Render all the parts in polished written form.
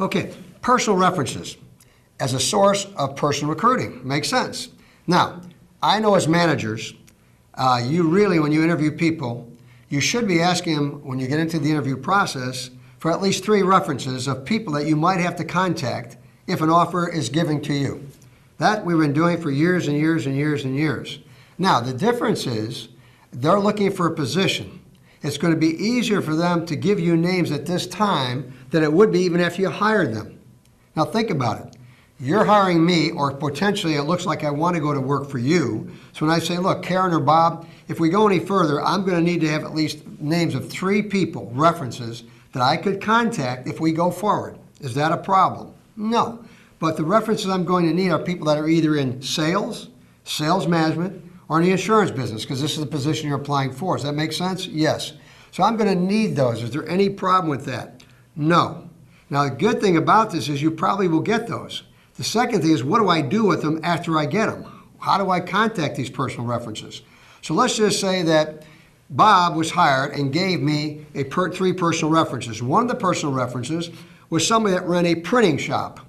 Okay, personal references as a source of personal recruiting. Makes sense. Now, I know as managers, you really, when you interview people, you should be asking them, when you get into the interview process, for at least 3 references of people that you might have to contact if an offer is given to you. That we've been doing for years and years and years and years. Now, the difference is they're looking for a position. It's going to be easier for them to give you names at this time than it would be even after you hired them. Now, think about it. You're hiring me, or potentially it looks like I want to go to work for you. So when I say, look, Karen or Bob, if we go any further, I'm going to need to have at least names of 3 people, references, that I could contact if we go forward. Is that a problem? No. But the references I'm going to need are people that are either in sales, sales management, or in the insurance business, because this is the position you're applying for. Does that make sense? Yes. So I'm going to need those. Is there any problem with that? No. Now, the good thing about this is you probably will get those. The second thing is, what do I do with them after I get them? How do I contact these personal references? So let's just say that Bob was hired and gave me 3 personal references. One of the personal references was somebody that ran a printing shop,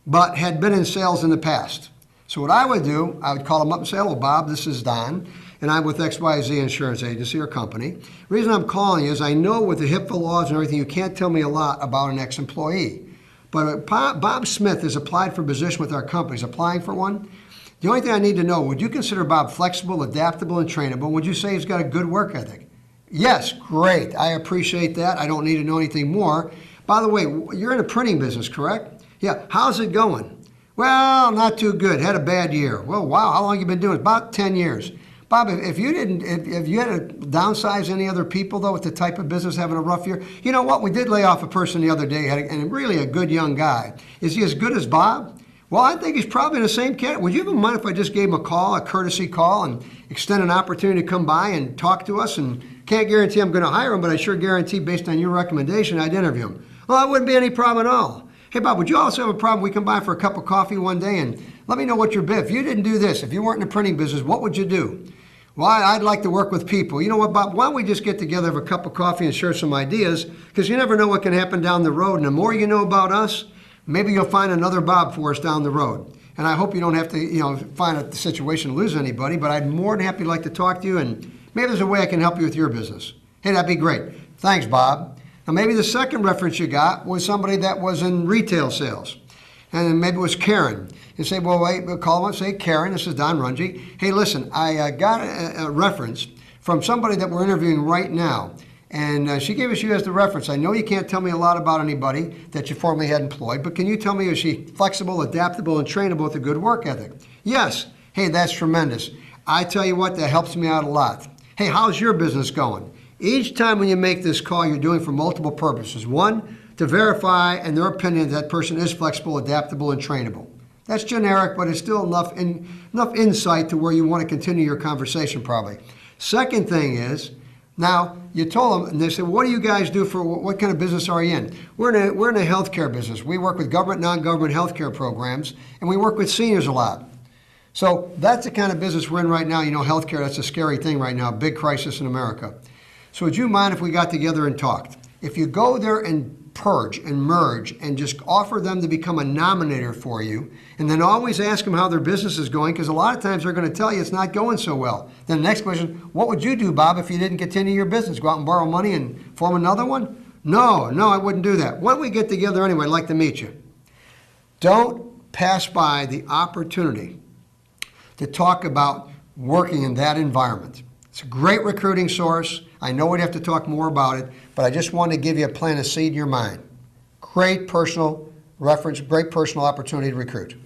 but had been in sales in the past. So what I would do, I would call him up and say, hello, Bob, this is Don, and I'm with XYZ Insurance Agency or company. The reason I'm calling is I know with the HIPAA laws and everything, you can't tell me a lot about an ex-employee. But Bob Smith has applied for a position with our company. He's applying for one. The only thing I need to know, would you consider Bob flexible, adaptable, and trainable? Would you say he's got a good work ethic? Yes, great. I appreciate that. I don't need to know anything more. By the way, you're in a printing business, correct? Yeah. How's it going? Well, not too good. Had a bad year. Well, wow. How long have you been doing it? About 10 years. Bob, if you had to downsize any other people, though, with the type of business having a rough year, you know what? We did lay off a person the other day, and really a good young guy. Is he as good as Bob? Well, I think he's probably in the same category. Would you even mind if I just gave him a call, a courtesy call, and extend an opportunity to come by and talk to us? And can't guarantee I'm going to hire him, but I sure guarantee, based on your recommendation, I'd interview him. Well, that wouldn't be any problem at all. Hey, Bob, would you also have a problem? We come by for a cup of coffee one day and let me know what your bid. If you didn't do this, if you weren't in the printing business, what would you do? Well, I'd like to work with people. You know what, Bob? Why don't we just get together, have a cup of coffee, and share some ideas? Because you never know what can happen down the road. And the more you know about us, maybe you'll find another Bob for us down the road. And I hope you don't have to, find a situation to lose anybody. But I'd more than happy like to talk to you, and maybe there's a way I can help you with your business. Hey, that'd be great. Thanks, Bob. Now, maybe the second reference you got was somebody that was in retail sales. And then maybe it was Karen. You say, well, wait, we'll call them and say, Karen, this is Don Runge. Hey, listen, I got a reference from somebody that we're interviewing right now. And she gave us you as the reference. I know you can't tell me a lot about anybody that you formerly had employed, but can you tell me, is she flexible, adaptable, and trainable with a good work ethic? Yes. Hey, that's tremendous. I tell you what, that helps me out a lot. Hey, how's your business going? Each time when you make this call, you're doing it for multiple purposes. One, to verify, in their opinion, that person is flexible, adaptable, and trainable. That's generic, but it's still enough insight to where you want to continue your conversation probably. Second thing is, now you told them, and they said, well, what do you guys do for, what kind of business are you in? We're in a healthcare business. We work with government, non-government healthcare programs, and we work with seniors a lot. So that's the kind of business we're in right now. You know, healthcare, that's a scary thing right now, big crisis in America. So would you mind if we got together and talked? If you go there and purge and merge and just offer them to become a nominator for you, and then always ask them how their business is going, because a lot of times they're going to tell you it's not going so well. Then the next question, what would you do, Bob, if you didn't continue your business? Go out and borrow money and form another one? No, I wouldn't do that. Why don't we get together anyway? I'd like to meet you. Don't pass by the opportunity to talk about working in that environment. It's a great recruiting source. I know we'd have to talk more about it, but I just want to give you a plant a seed in your mind. Great personal reference, great personal opportunity to recruit.